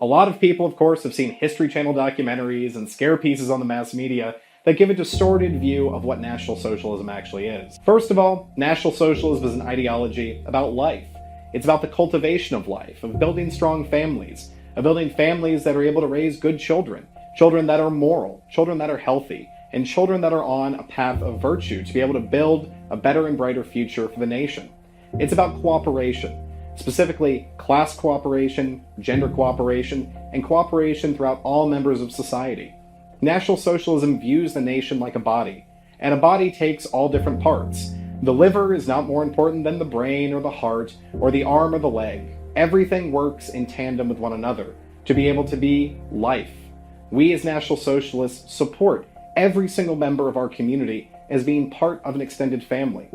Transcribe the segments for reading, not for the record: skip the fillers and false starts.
A lot of people, of course, have seen History Channel documentaries and scare pieces on the mass media that give a distorted view of what National Socialism actually is. First of all, National Socialism is an ideology about life. It's about the cultivation of life, of building strong families, of building families that are able to raise good children, children that are moral, children that are healthy, and children that are on a path of virtue to be able to build a better and brighter future for the nation. It's about cooperation, specifically class cooperation, gender cooperation, and cooperation throughout all members of society. National Socialism views the nation like a body, and a body takes all different parts. The liver is not more important than the brain or the heart or the arm or the leg. Everything works in tandem with one another to be able to be life. We as National Socialists support every single member of our community as being part of an extended family.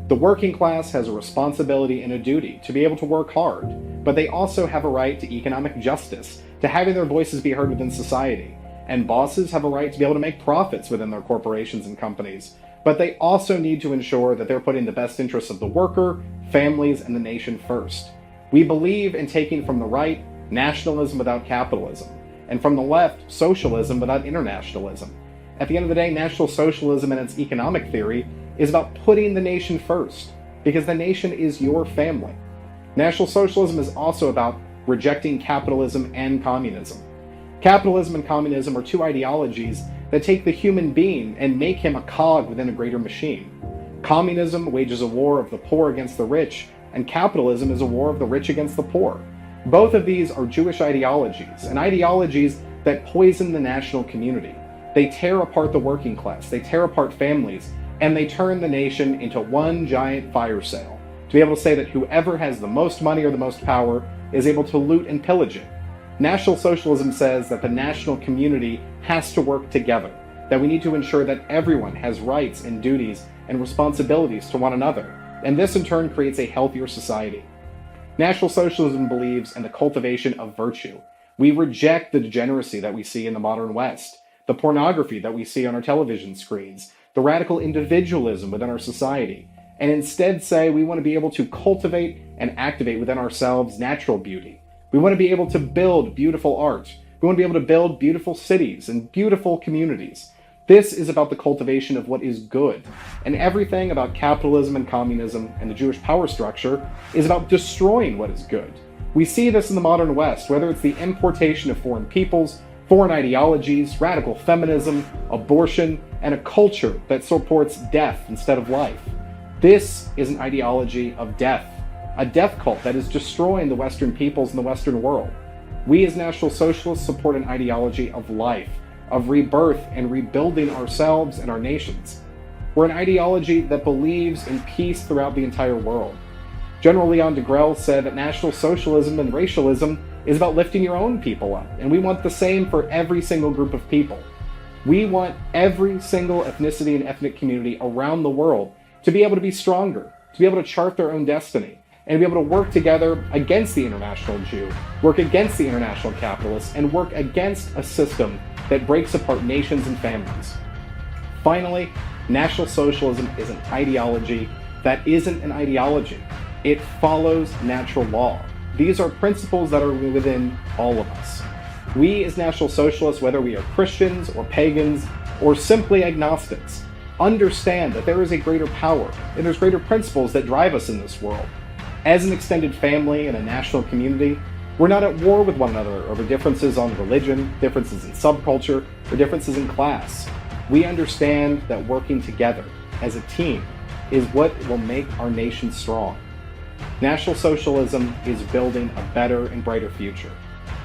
The working class has a responsibility and a duty to be able to work hard, but they also have a right to economic justice, to having their voices be heard within society. And bosses have a right to be able to make profits within their corporations and companies, but they also need to ensure that they're putting the best interests of the worker, families, and the nation first. We believe in taking from the right nationalism without capitalism, and from the left socialism without internationalism. At the end of the day, National Socialism and its economic theory is about putting the nation first, because the nation is your family. National Socialism is also about rejecting capitalism and communism. Capitalism and communism are two ideologies that take the human being and make him a cog within a greater machine. Communism wages a war of the poor against the rich, and capitalism is a war of the rich against the poor. Both of these are Jewish ideologies, and ideologies that poison the national community. They tear apart the working class, they tear apart families, and they turn the nation into one giant fire sale, to be able to say that whoever has the most money or the most power is able to loot and pillage it. National Socialism says that the national community has to work together, that we need to ensure that everyone has rights and duties and responsibilities to one another, and this in turn creates a healthier society. National Socialism believes in the cultivation of virtue. We reject the degeneracy that we see in the modern West, the pornography that we see on our television screens, the radical individualism within our society, and instead say we want to be able to cultivate and activate within ourselves natural beauty. We want to be able to build beautiful art. We want to be able to build beautiful cities and beautiful communities. This is about the cultivation of what is good. And everything about capitalism and communism and the Jewish power structure is about destroying what is good. We see this in the modern West, whether it's the importation of foreign peoples, foreign ideologies, radical feminism, abortion, and a culture that supports death instead of life. This is an ideology of death. A death cult that is destroying the Western peoples and the Western world. We as National Socialists support an ideology of life, of rebirth and rebuilding ourselves and our nations. We're an ideology that believes in peace throughout the entire world. General Leon deGrelle said that National Socialism and racialism is about lifting your own people up, and we want the same for every single group of people. We want every single ethnicity and ethnic community around the world to be able to be stronger, to be able to chart their own destiny, and be able to work together against the international Jew, work against the international capitalists, and work against a system that breaks apart nations and families. Finally, National Socialism is an ideology that isn't an ideology. It follows natural law. These are principles that are within all of us. We as National Socialists, whether we are Christians or pagans or simply agnostics, understand that there is a greater power and there's greater principles that drive us in this world. As an extended family and a national community, we're not at war with one another over differences on religion, differences in subculture, or differences in class. We understand that working together as a team is what will make our nation strong. National Socialism is building a better and brighter future.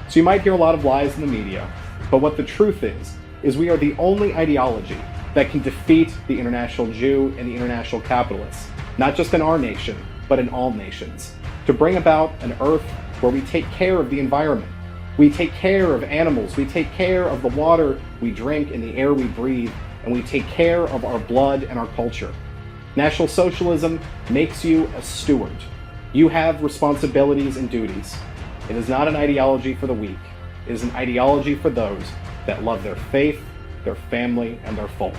So you might hear a lot of lies in the media, but what the truth is we are the only ideology that can defeat the international Jew and the international capitalists, not just in our nation, but in all nations, to bring about an earth where we take care of the environment. We take care of animals, we take care of the water we drink and the air we breathe, and we take care of our blood and our culture. National Socialism makes you a steward. You have responsibilities and duties. It is not an ideology for the weak. It is an ideology for those that love their faith, their family, and their folk.